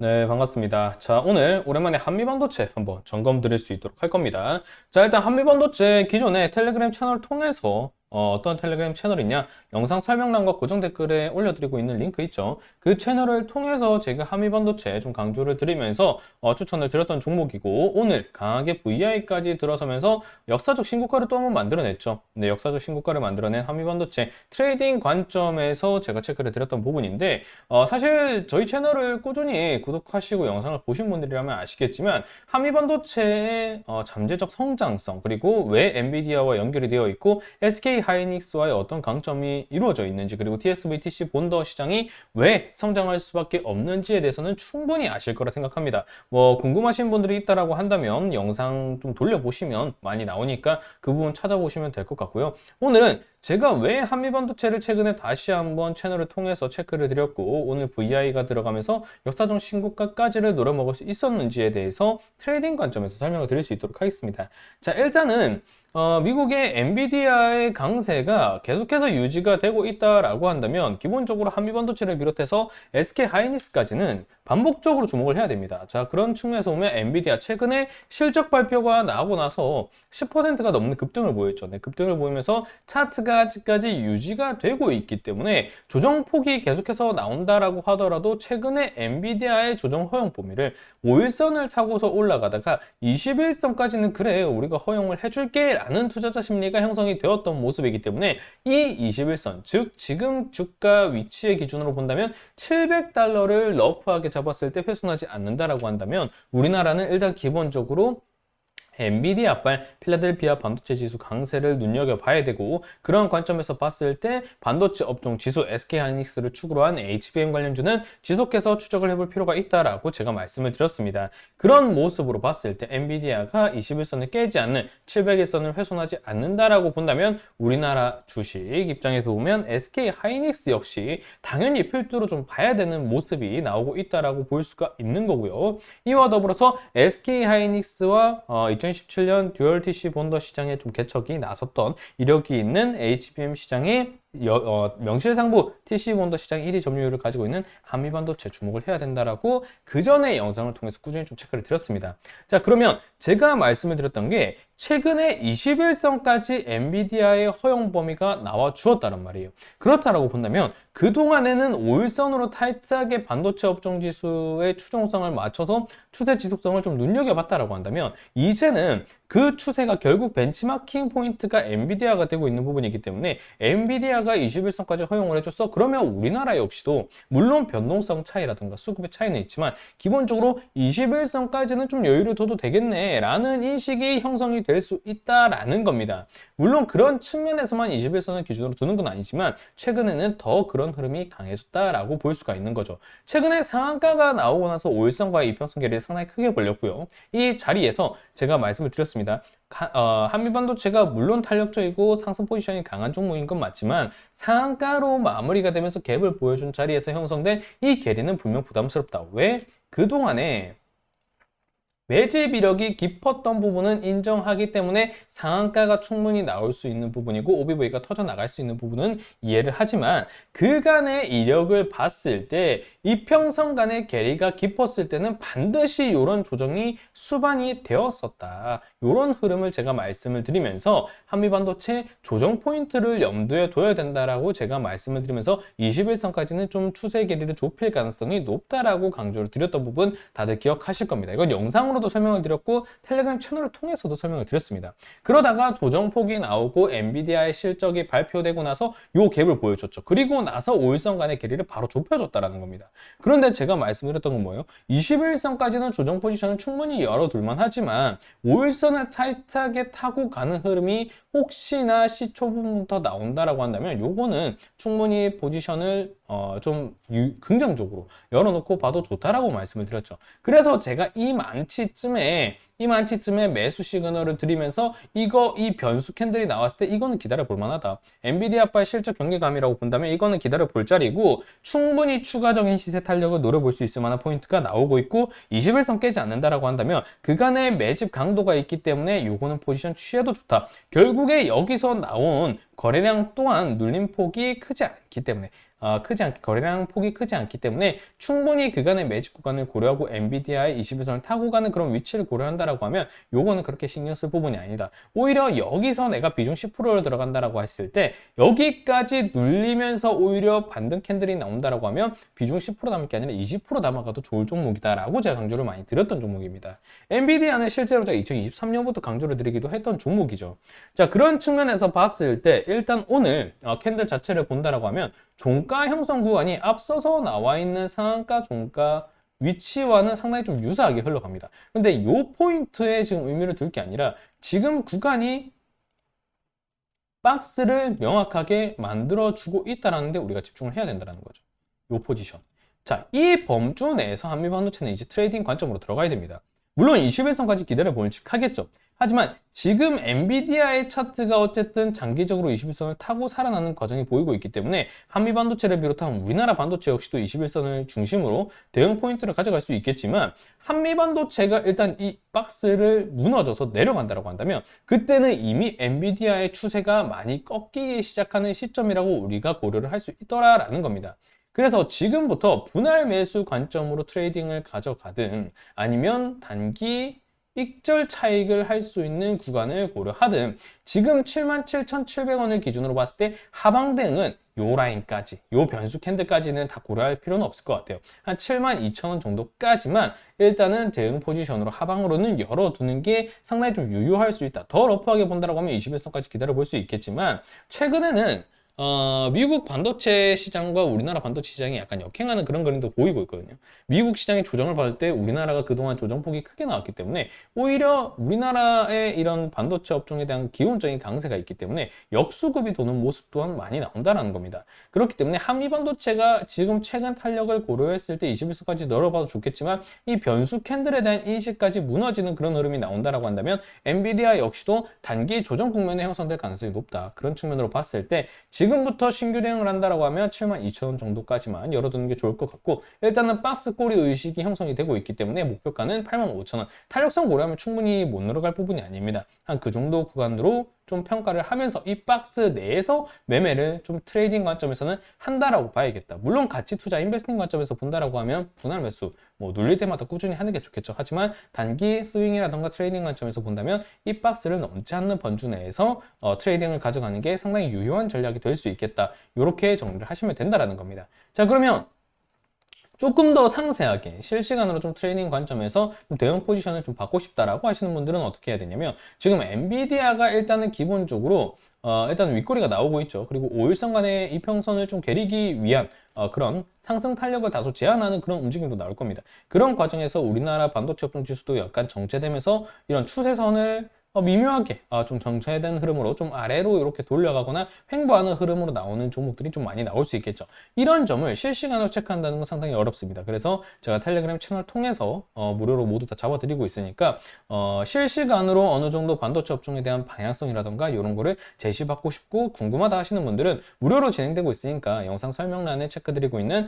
네, 반갑습니다. 자, 오늘 오랜만에 한미반도체 한번 점검 드릴 수 있도록 할 겁니다. 자, 일단 한미반도체 기존의 텔레그램 채널 통해서 떤 텔레그램 채널이냐? 영상 설명란과 고정 댓글에 올려드리고 있는 링크 있죠? 그 채널을 통해서 제가 한미반도체 좀 강조를 드리면서 추천을 드렸던 종목이고, 오늘 강하게 VI까지 들어서면서 역사적 신고가를 또 한번 만들어냈죠. 네, 역사적 신고가를 만들어낸 한미반도체 트레이딩 관점에서 제가 체크를 드렸던 부분인데, 사실 저희 채널을 꾸준히 구독하시고 영상을 보신 분들이라면 아시겠지만 한미반도체의 잠재적 성장성, 그리고 왜 엔비디아와 연결이 되어 있고 SK 하이닉스와의 어떤 강점이 이루어져 있는지, 그리고 TSV, TC 본더 시장이 왜 성장할 수밖에 없는지에 대해서는 충분히 아실 거라 생각합니다. 뭐 궁금하신 분들이 있다라고 한다면 영상 좀 돌려보시면 많이 나오니까 그 부분 찾아보시면 될 것 같고요. 오늘은 제가 왜 한미반도체를 최근에 다시 한번 채널을 통해서 체크를 드렸고, 오늘 VI가 들어가면서 역사적 신고가까지를 노려먹을 수 있었는지에 대해서 트레이딩 관점에서 설명을 드릴 수 있도록 하겠습니다. 자, 일단은 미국의 엔비디아의 강세가 계속해서 유지가 되고 있다라고 한다면 기본적으로 한미반도체를 비롯해서 SK 하이닉스까지는 반복적으로 주목을 해야 됩니다. 자, 그런 측면에서 보면 엔비디아 최근에 실적 발표가 나오고 나서 10%가 넘는 급등을 보였죠. 네, 급등을 보이면서 차트가 아직까지 유지가 되고 있기 때문에 조정폭이 계속해서 나온다라고 하더라도 최근에 엔비디아의 조정 허용 범위를 5일선을 타고서 올라가다가 21선까지는 그래 우리가 허용을 해줄게 라는 투자자 심리가 형성이 되었던 모습이기 때문에 이 21선, 즉 지금 주가 위치의 기준으로 본다면 700달러를 러프하게 잡았을 때 훼손하지 않는다라고 한다면 우리나라는 일단 기본적으로 엔비디아발 필라델피아 반도체 지수 강세를 눈여겨봐야 되고, 그런 관점에서 봤을 때 반도체 업종 지수 SK하이닉스를 축으로 한 HBM 관련주는 지속해서 추적을 해볼 필요가 있다라고 제가 말씀을 드렸습니다. 그런 모습으로 봤을 때 엔비디아가 21선을 깨지 않는 700일선을 훼손하지 않는다라고 본다면 우리나라 주식 입장에서 보면 SK하이닉스 역시 당연히 필두로 좀 봐야 되는 모습이 나오고 있다라고 볼 수가 있는 거고요. 이와 더불어서 SK하이닉스와 2017년 듀얼 TC 본더 시장에 좀 개척이 나섰던 이력이 있는 HBM 시장의 명실상부 TC 본더 시장 1위 점유율을 가지고 있는 한미반도체 주목을 해야 된다라고 그 전에 영상을 통해서 꾸준히 좀 체크를 드렸습니다. 자, 그러면 제가 말씀을 드렸던 게 최근에 21선까지 엔비디아의 허용 범위가 나와 주었다는 말이에요. 그렇다라고 본다면 그동안에는 5일선으로 타이트하게 반도체 업종 지수의 추종성을 맞춰서 추세 지속성을 좀 눈여겨봤다라고 한다면 이제는 그 추세가 결국 벤치마킹 포인트가 엔비디아가 되고 있는 부분이기 때문에 엔비디아가 21선까지 허용을 해줬어. 그러면 우리나라 역시도 물론 변동성 차이라든가 수급의 차이는 있지만 기본적으로 21선까지는 좀 여유를 둬도 되겠네 라는 인식이 형성이 될 수 있다라는 겁니다. 물론 그런 측면에서만 21선을 기준으로 두는 건 아니지만 최근에는 더 그런 흐름이 강해졌다라고 볼 수가 있는 거죠. 최근에 상한가가 나오고 나서 5일선과의 이평선 괴리를 상당히 크게 벌렸고요. 이 자리에서 제가 말씀을 드렸습니다. 한미반도체가 물론 탄력적이고 상승 포지션이 강한 종목인 건 맞지만 상한가로 마무리가 되면서 갭을 보여준 자리에서 형성된 이 괴리는 분명 부담스럽다. 왜? 그동안에 매집 이력이 깊었던 부분은 인정하기 때문에 상한가가 충분히 나올 수 있는 부분이고 OBV가 터져 나갈 수 있는 부분은 이해를 하지만 그간의 이력을 봤을 때 이평선 간의 괴리가 깊었을 때는 반드시 이런 조정이 수반이 되었었다. 이런 흐름을 제가 말씀을 드리면서 한미반도체 조정 포인트를 염두에 둬야 된다라고 제가 말씀을 드리면서 21선까지는 좀 추세 괴리를 좁힐 가능성이 높다라고 강조를 드렸던 부분 다들 기억하실 겁니다. 이건 영상으로도 설명을 드렸고 텔레그램 채널을 통해서도 설명을 드렸습니다. 그러다가 조정폭이 나오고 엔비디아의 실적이 발표되고 나서 요 갭을 보여줬죠. 그리고 나서 5일선 간의 괴리를 바로 좁혀줬다라는 겁니다. 그런데 제가 말씀드렸던 건 뭐예요? 21선까지는 조정 포지션을 충분히 열어둘만 하지만 5일선을 타이트하게 타고 가는 흐름이 혹시나 시초부터 나온다라고 한다면 요거는 충분히 포지션을 좀 긍정적으로 열어놓고 봐도 좋다라고 말씀을 드렸죠. 그래서 제가 이 만치쯤에 매수 시그널을 드리면서 이 변수 캔들이 나왔을 때 이거는 기다려 볼 만하다. 엔비디아발 실적 경계감이라고 본다면 이거는 기다려 볼 자리고 충분히 추가적인 시세 탄력을 노려볼 수 있을 만한 포인트가 나오고 있고 21선 깨지 않는다라고 한다면 그간의 매집 강도가 있기 때문에 요거는 포지션 취해도 좋다. 결국에 여기서 나온 거래량 또한 눌림폭이 크지 않기 때문에 크지 않기, 거래량 폭이 크지 않기 때문에 충분히 그간의 매직 구간을 고려하고 엔비디아의 21선을 타고 가는 그런 위치를 고려한다라고 하면 요거는 그렇게 신경 쓸 부분이 아니다. 오히려 여기서 내가 비중 10%를 들어간다라고 했을 때 여기까지 눌리면서 오히려 반등 캔들이 나온다라고 하면 비중 10% 담을 게 아니라 20% 담아가도 좋을 종목이다라고 제가 강조를 많이 드렸던 종목입니다. 엔비디아는 실제로 제가 2023년부터 강조를 드리기도 했던 종목이죠. 자, 그런 측면에서 봤을 때 일단 오늘 캔들 자체를 본다라고 하면 종가 형성 구간이 앞서서 나와 있는 상한가 종가 위치와는 상당히 좀 유사하게 흘러갑니다. 근데 이 포인트에 지금 의미를 둘 게 아니라 지금 구간이 박스를 명확하게 만들어주고 있다는 데 우리가 집중을 해야 된다는 거죠. 이 포지션. 자, 이 범주 내에서 한미반도체는 이제 트레이딩 관점으로 들어가야 됩니다. 물론 21선까지 기다려 볼직하겠죠. 하지만 지금 엔비디아의 차트가 어쨌든 장기적으로 21선을 타고 살아나는 과정이 보이고 있기 때문에 한미반도체를 비롯한 우리나라 반도체 역시도 21선을 중심으로 대응 포인트를 가져갈 수 있겠지만 한미반도체가 일단 이 박스를 무너져서 내려간다고 한다면 그때는 이미 엔비디아의 추세가 많이 꺾이기 시작하는 시점이라고 우리가 고려를 할 수 있더라라는 겁니다. 그래서 지금부터 분할 매수 관점으로 트레이딩을 가져가든 아니면 단기 익절 차익을 할 수 있는 구간을 고려하든 지금 77,700원을 기준으로 봤을 때 하방 대응은 요 라인까지, 요 변수 캔들까지는 다 고려할 필요는 없을 것 같아요. 한 72,000원 정도까지만 일단은 대응 포지션으로 하방으로는 열어두는 게 상당히 좀 유효할 수 있다. 더 러프하게 본다라고 하면 21선까지 기다려 볼 수 있겠지만 최근에는 미국 반도체 시장과 우리나라 반도체 시장이 약간 역행하는 그런 그림도 보이고 있거든요. 미국 시장이 조정을 받을 때 우리나라가 그동안 조정폭이 크게 나왔기 때문에 오히려 우리나라의 이런 반도체 업종에 대한 기본적인 강세가 있기 때문에 역수급이 도는 모습 또한 많이 나온다는 겁니다. 그렇기 때문에 한미 반도체가 지금 최근 탄력을 고려했을 때 21선까지 늘어봐도 좋겠지만 이 변수 캔들에 대한 인식까지 무너지는 그런 흐름이 나온다라고 한다면 엔비디아 역시도 단기 조정 국면에 형성될 가능성이 높다. 그런 측면으로 봤을 때 지금부터 신규 대응을 한다라고 하면 72,000원 정도까지만 열어두는 게 좋을 것 같고 일단은 박스 꼬리 의식이 형성이 되고 있기 때문에 목표가는 85,000원. 탄력성 고려하면 충분히 못 늘어갈 부분이 아닙니다. 한 그 정도 구간으로 좀 평가를 하면서 이 박스 내에서 매매를 좀 트레이딩 관점에서는 한다라고 봐야겠다. 물론 가치 투자 인베스팅 관점에서 본다라고 하면 분할 매수 뭐 눌릴 때마다 꾸준히 하는 게 좋겠죠. 하지만 단기 스윙이라던가 트레이딩 관점에서 본다면 이 박스를 넘지 않는 번주 내에서 트레이딩을 가져가는 게 상당히 유효한 전략이 될 수 있겠다. 이렇게 정리를 하시면 된다라는 겁니다. 자, 그러면 조금 더 상세하게 실시간으로 좀 트레이딩 관점에서 좀 대응 포지션을 좀 받고 싶다라고 하시는 분들은 어떻게 해야 되냐면 지금 엔비디아가 일단은 기본적으로 일단 윗꼬리가 나오고 있죠. 그리고 5일선 간의 이평선을 좀 게리기 위한 그런 상승 탄력을 다소 제한하는 그런 움직임도 나올 겁니다. 그런 과정에서 우리나라 반도체 업종 지수도 약간 정체되면서 이런 추세선을 미묘하게 좀 정체된 흐름으로 좀 아래로 이렇게 돌려가거나 횡보하는 흐름으로 나오는 종목들이 좀 많이 나올 수 있겠죠. 이런 점을 실시간으로 체크한다는 건 상당히 어렵습니다. 그래서 제가 텔레그램 채널 통해서 무료로 모두 다 잡아드리고 있으니까 실시간으로 어느 정도 반도체 업종에 대한 방향성이라던가 이런 거를 제시받고 싶고 궁금하다 하시는 분들은 무료로 진행되고 있으니까 영상 설명란에 체크드리고 있는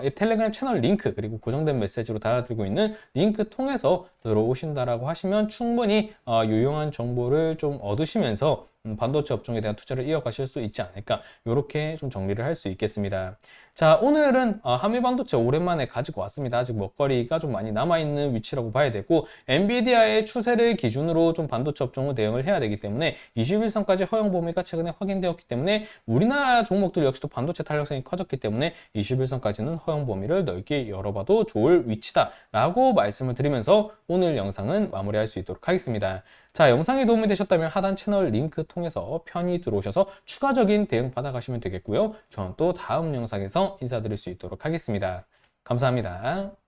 이 텔레그램 채널 링크 그리고 고정된 메시지로 달아드리고 있는 링크 통해서 들어오신다라고 하시면 충분히 유용한 정보를 좀 얻으시면서 반도체 업종에 대한 투자를 이어가실 수 있지 않을까 이렇게 좀 정리를 할 수 있겠습니다. 자, 오늘은 한미 반도체 오랜만에 가지고 왔습니다. 아직 먹거리가 좀 많이 남아있는 위치라고 봐야 되고 엔비디아의 추세를 기준으로 좀 반도체 업종을 대응을 해야 되기 때문에 21선까지 허용 범위가 최근에 확인되었기 때문에 우리나라 종목들 역시도 반도체 탄력성이 커졌기 때문에 21선까지는 허용 범위를 넓게 열어봐도 좋을 위치다라고 말씀을 드리면서 오늘 영상은 마무리할 수 있도록 하겠습니다. 자, 영상이 도움이 되셨다면 하단 채널 링크 통해서 편히 들어오셔서 추가적인 대응 받아가시면 되겠고요. 저는 또 다음 영상에서 인사드릴 수 있도록 하겠습니다. 감사합니다.